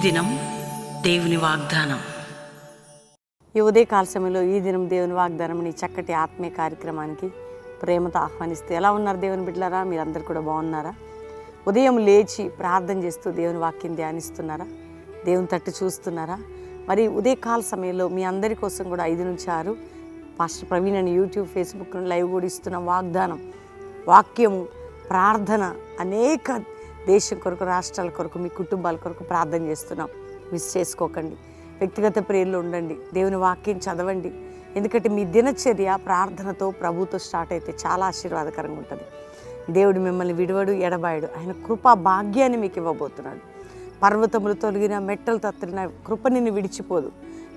దినం దేవుని వాగ్దానం. ఈ ఉదయకాల సమయంలో ఈ దినం దేవుని వాగ్దానం నీ చక్కటి ఆత్మీయ కార్యక్రమానికి ప్రేమతో ఆహ్వానిస్తూ ఎలా ఉన్నారు దేవుని బిడ్డలారా? మీరందరూ కూడా బాగున్నారా? ఉదయం లేచి ప్రార్థన చేస్తూ దేవుని వాక్యం ధ్యానిస్తున్నారా? దేవుని తట్టు చూస్తున్నారా? మరి ఉదయకాల సమయంలో మీ అందరి కోసం కూడా 5 నుంచి 6 పాస్టర్ ప్రవీణ్ అని యూట్యూబ్ ఫేస్బుక్ లైవ్ కూడా ఇస్తున్న వాగ్దానం, వాక్యము, ప్రార్థన, అనేక దేశం కొరకు, రాష్ట్రాల కొరకు, మీ కుటుంబాల కొరకు ప్రార్థన చేస్తున్నాం. మిస్ చేసుకోకండి. వ్యక్తిగత ప్రేయర్లో ఉండండి, దేవుని వాక్యం చదవండి. ఎందుకంటే మీ దినచర్య ప్రార్థనతో, ప్రభుతో స్టార్ట్ అయితే చాలా ఆశీర్వాదకరంగా ఉంటుంది. దేవుడు మిమ్మల్ని విడవడు, ఎడబాయడు. ఆయన కృపా భాగ్యాన్ని మీకు ఇవ్వబోతున్నాడు. పర్వతములు తొలగిన, మెట్టలు తత్తిన కృప నిన్ను విడిచిపోదు.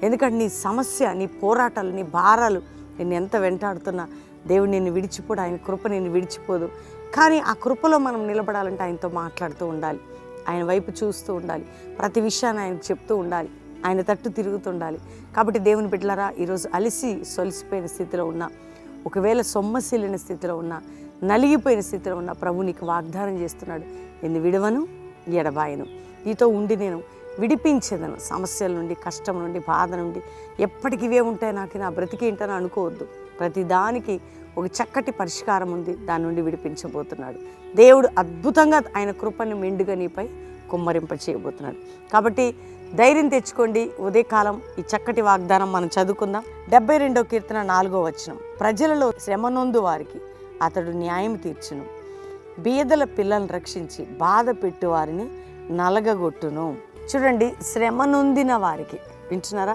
ఎందుకంటే నీ సమస్య, నీ పోరాటాలు, నీ భారాలు నిన్ను ఎంత వెంటాడుతున్నా దేవుడు నిన్ను విడిచిపోడు. ఆయన కృప నిన్ను విడిచిపోదు. కానీ ఆ కృపలో మనం నిలబడాలంటే ఆయనతో మాట్లాడుతూ ఉండాలి, ఆయన వైపు చూస్తూ ఉండాలి, ప్రతి విషయాన్ని ఆయనకు చెప్తూ ఉండాలి, ఆయన తట్టు తిరుగుతుండాలి. కాబట్టి దేవుని బిడ్డలారా, ఈరోజు అలిసి సొలిసిపోయిన స్థితిలో ఉన్నా, ఒకవేళ సొమ్మసిల్లిన స్థితిలో ఉన్నా, నలిగిపోయిన స్థితిలో ఉన్న ప్రభు నీకు వాగ్దానం చేస్తున్నాడు, నిన్ను విడవను, ఎడబాయను, నీతో ఉండి నేను విడిపించేదను. సమస్యల నుండి, కష్టం నుండి, బాధ నుండి. ఎప్పటికివే ఉంటాయి నాకు, నా బ్రతికేంటని అనుకోవద్దు. ప్రతి దానికి ఒక చక్కటి పరిష్కారం ఉంది, దాని నుండి విడిపించబోతున్నాడు దేవుడు. అద్భుతంగా ఆయన కృపను మెండుగా నీపై కుమ్మరింప చేయబోతున్నాడు. కాబట్టి ధైర్యం తెచ్చుకోండి. ఉదయకాలం ఈ చక్కటి వాగ్దానం మనం చదువుకుందాం. 72వ కీర్తన 4వ వచనం. ప్రజలలో శ్రమనొందు వారికి అతడు న్యాయం తీర్చును, బీదల పిల్లలను రక్షించి బాధ పెట్టు వారిని నలగగొట్టును. చూడండి, శ్రమ నొందిన వారికి, వింటున్నారా?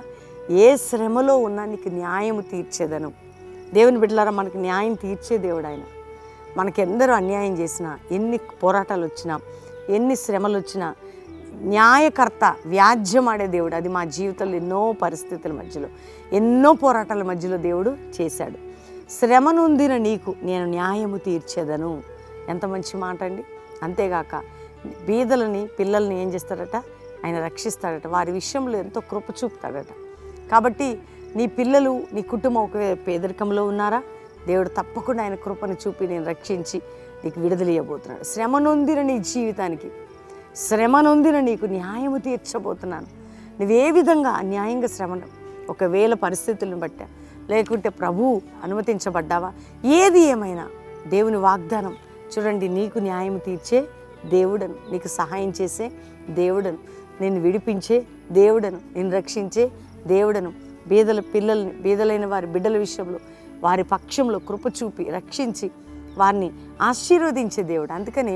ఏ శ్రమలో ఉన్నా నీకు న్యాయము తీర్చేదను. దేవుని బిడ్డలారా, మనకి న్యాయం తీర్చే దేవుడు ఆయన. మనకెందరూ అన్యాయం చేసినా, ఎన్ని పోరాటాలు వచ్చినా, ఎన్ని శ్రమలు వచ్చినా, న్యాయకర్త, వ్యాజ్యం ఆడే దేవుడు. అది మా జీవితంలో ఎన్నో పరిస్థితుల మధ్యలో, ఎన్నో పోరాటాల మధ్యలో దేవుడు చేశాడు. శ్రమ నొందిన నీకు నేను న్యాయము తీర్చేదను. ఎంత మంచి మాట అండి. అంతేగాక బీదలని, పిల్లల్ని ఏం చేస్తాడట? ఆయన రక్షిస్తాడట. వారి విషయంలో ఎంతో కృప చూపుతాడట. కాబట్టి నీ పిల్లలు, నీ కుటుంబం ఒకవేళ పేదరికంలో ఉన్నారా? దేవుడు తప్పకుండా ఆయన కృపను చూపి నేను రక్షించి నీకు విడుదలయ్యబోతున్నాడు. శ్రమ నొందిన నీ జీవితానికి, శ్రమ నొందిన నీకు న్యాయము తీర్చబోతున్నాను. నువ్వే విధంగా అన్యాయంగా శ్రమను, ఒకవేళ పరిస్థితులను బట్టా, లేకుంటే ప్రభువు అనుమతించబడ్డావా, ఏది ఏమైనా దేవుని వాగ్దానం చూడండి, నీకు న్యాయం తీర్చే దేవుడను, నీకు సహాయం చేసే దేవుడను, నిన్ను విడిపించే దేవుడను, నిన్ను రక్షించే దేవుడను, బీదల పిల్లల్ని, బీదలైన వారి బిడ్డల విషయంలో వారి పక్షంలో కృప చూపి రక్షించి వారిని ఆశీర్వదించే దేవుడు. అందుకని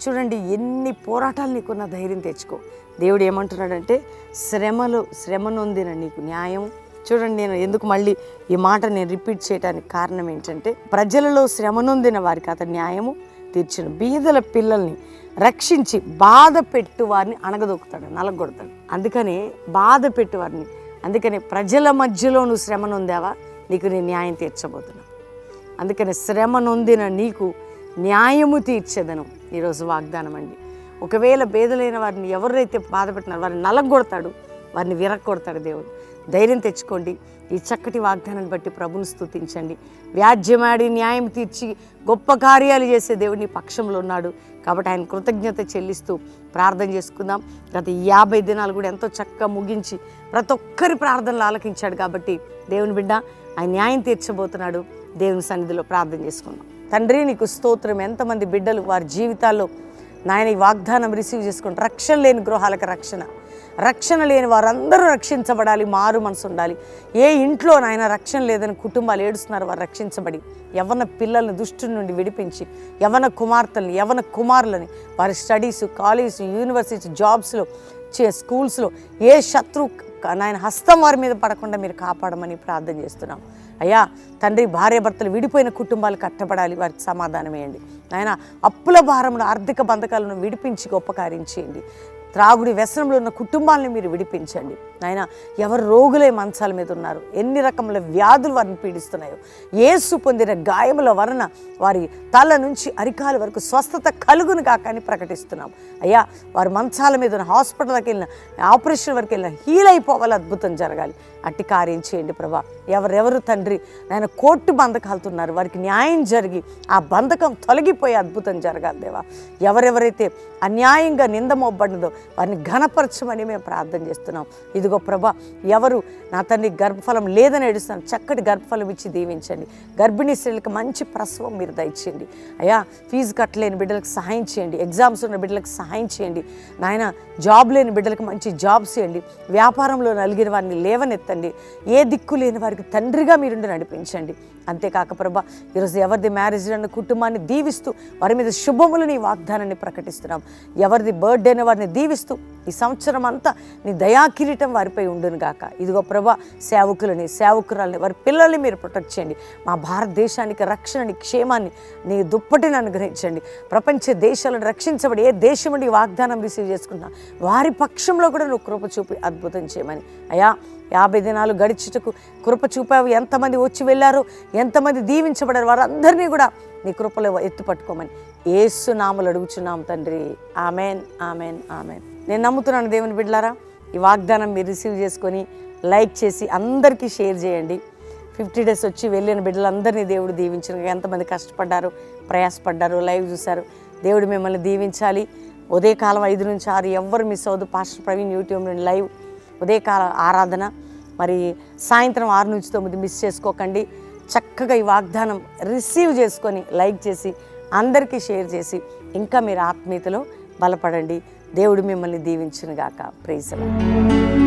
చూడండి, ఎన్ని పోరాటాలు నీకున్న ధైర్యం తెచ్చుకో. దేవుడు ఏమంటున్నాడంటే, శ్రమ నొందిన నీకు న్యాయం. చూడండి, నేను ఎందుకు మళ్ళీ ఈ మాట నేను రిపీట్ చేయడానికి కారణం ఏంటంటే, ప్రజలలో శ్రమ నొందిన వారికి అతని న్యాయము తీర్చును, బీదల పిల్లల్ని రక్షించి బాధ పెట్టు వారిని అణగదొక్కుతాడు, నలగొడతాడు. అందుకని బాధ పెట్టు వారిని, అందుకని ప్రజల మధ్యలో నువ్వు శ్రమ నొందావా, నీకు నేను న్యాయం తీర్చబోతున్నా. అందుకని శ్రమ నొందిన నీకు న్యాయము తీర్చేదను. ఈరోజు వాగ్దానం అండి. ఒకవేళ బేదలైన వారిని ఎవరైతే బాధ పెట్టినారో వారిని నలగొడతాడు, వారిని విరగొడతాడు దేవుడు. ధైర్యం తెచ్చుకోండి. ఈ చక్కటి వాగ్దానాన్ని బట్టి ప్రభుని స్తుతించండి. వ్యాజ్యమాడి న్యాయం తీర్చి గొప్ప కార్యాలు చేసే దేవుడు నీ పక్షంలో ఉన్నాడు. కాబట్టి ఆయన కృతజ్ఞత చెల్లిస్తూ ప్రార్థన చేసుకుందాం. గత 50 దినాలు కూడా ఎంతో చక్కగా ముగించి ప్రతి ఒక్కరి ప్రార్థనలు ఆలకించాడు. కాబట్టి దేవుని బిడ్డ ఆయన న్యాయం తీర్చబోతున్నాడు. దేవుని సన్నిధిలో ప్రార్థన చేసుకుందాం. తండ్రి, నీకు స్తోత్రం. ఎంతమంది బిడ్డలు వారి జీవితాల్లో నాయన ఈ వాగ్దానం రిసీవ్ చేసుకుంటారు. రక్షణ లేని గృహాలకు రక్షణ లేని వారందరూ రక్షించబడాలి, మారు మనసు ఉండాలి. ఏ ఇంట్లో నాయన రక్షణ లేదని కుటుంబాలు ఏడుస్తున్నారు, వారు రక్షించబడి యవ్వన పిల్లల్ని దుష్టు నుండి విడిపించి, యవ్వన కుమార్తెల్ని, యవ్వన కుమారులని వారి స్టడీస్, కాలేజ్, యూనివర్సిటీ, జాబ్స్లో, స్కూల్స్లో ఏ శత్రు నాయన హస్తం వారి మీద పడకుండా మీరు కాపాడమని ప్రార్థన చేస్తున్నాం. అయ్యా తండ్రి, భార్యాభర్తలు విడిపోయిన కుటుంబాలు కట్టబడాలి, వారికి సమాధానం వేయండి నాయన. అప్పుల భారంలో, ఆర్థిక బంధకాలను విడిపించి గొప్ప కార్యం చేయండి. త్రాగుడి వ్యసనంలో ఉన్న కుటుంబాలను మీరు విడిపించండి నాయన. ఎవరు రోగులై మంచాల మీద ఉన్నారు, ఎన్ని రకముల వ్యాధులు వారిని పీడిస్తున్నాయో, యేసు పొందిన గాయముల వలన వారి తల నుంచి అరికాల వరకు స్వస్థత కలుగును కాక అని ప్రకటిస్తున్నాం. అయ్యా, వారు మంచాల మీద ఉన్న హాస్పిటల్కి వెళ్ళిన, ఆపరేషన్ వరకు వెళ్ళిన హీల్ అయిపోవాలి, అద్భుతం జరగాలి. అట్టి కార్యం చేయండి ప్రభా. ఎవరెవరు తండ్రి నాయన కోర్టు బంధకాలుతున్నారు వారికి న్యాయం జరిగి ఆ బంధకం తొలగిపోయి అద్భుతం జరగాలి దేవా. ఎవరెవరైతే అన్యాయంగా నిందమోబడినదో వారిని ఘనపరచమని మేము ప్రార్థన చేస్తున్నాం. ఇదిగో ప్రభా, ఎవరు నా తండ్రి గర్భఫలం లేదని ఏడుస్తున్నాను, చక్కటి గర్భఫలం ఇచ్చి దీవించండి. గర్భిణీ స్త్రీలకు మంచి ప్రసవం మీరు దయచేయండి అయ్యా. ఫీజు కట్టలేని బిడ్డలకు సహాయం చేయండి. ఎగ్జామ్స్ ఉన్న బిడ్డలకు సహాయం చేయండి నాయన. జాబ్ లేని బిడ్డలకు మంచి జాబ్స్ ఇవ్వండి. వ్యాపారంలో నలిగిన వారిని లేవనెత్తండి. ఏ దిక్కు లేని వారికి తండ్రిగా మీరుండి నడిపించండి. అంతేకాక ప్రభా, ఈరోజు ఎవరిది మ్యారేజ్ అన్న కుటుంబాన్ని దీవిస్తూ వారి మీద శుభములు నీ వాగ్దానాన్ని ప్రకటిస్తున్నాం. ఎవరిది బర్త్డే అని వారిని దీవిస్తూ ఈ సంవత్సరం అంతా నీ దయాకిరీటం వారిపై ఉండును గాక. ఇదిగో ప్రభా, సేవకులని సేవకురాలని వారి పిల్లల్ని మీరు ప్రొటెక్ట్ చేయండి. మా భారతదేశానికి రక్షణని క్షేమాన్ని నీ దుప్పటిని అనుగ్రహించండి. ప్రపంచ దేశాలను రక్షించబడి ఏ దేశం నుండి వాగ్దానం రిసీవ్ చేసుకున్నా వారి పక్షంలో కూడా నువ్వు కృప చూపి అద్భుతం చేయమని అయ్యా. 50 దినాలు గడిచుటకు కృప చూపావు. ఎంతమంది వచ్చి వెళ్ళారో, ఎంతమంది దీవించబడారు, వారందరినీ కూడా నీ కృపలో ఎత్తుపట్టుకోమని యేసు నామములో అడుగుచున్నాం తండ్రి. Amen, amen, amen. నేను నమ్ముతున్నాను దేవుని బిడ్డలారా, ఈ వాగ్దానం మీరు రిసీవ్ చేసుకొని లైక్ చేసి అందరికీ షేర్ చేయండి. 50 డేస్ వచ్చి వెళ్ళిన బిడ్డలందరినీ దేవుడు దీవించిన. ఎంతమంది కష్టపడ్డారు, ప్రయాసపడ్డారు, లైవ్ చూశారు. దేవుడు మిమ్మల్ని దీవించాలి. ఉదయకాలం 5 నుంచి 6 ఎవ్వరు మిస్ అవ్వదు. పాస్టర్ ప్రవీణ్ యూట్యూబ్ నుండి లైవ్ ఉదయకాల ఆరాధన, మరి సాయంత్రం 6 నుంచి 9 మిస్ చేసుకోకండి. చక్కగా ఈ వాగ్దానం రిసీవ్ చేసుకొని లైక్ చేసి అందరికీ షేర్ చేసి ఇంకా మీరు ఆత్మీయతలో బలపడండి. దేవుడు మిమ్మల్ని దీవించును గాక. Praise the lord.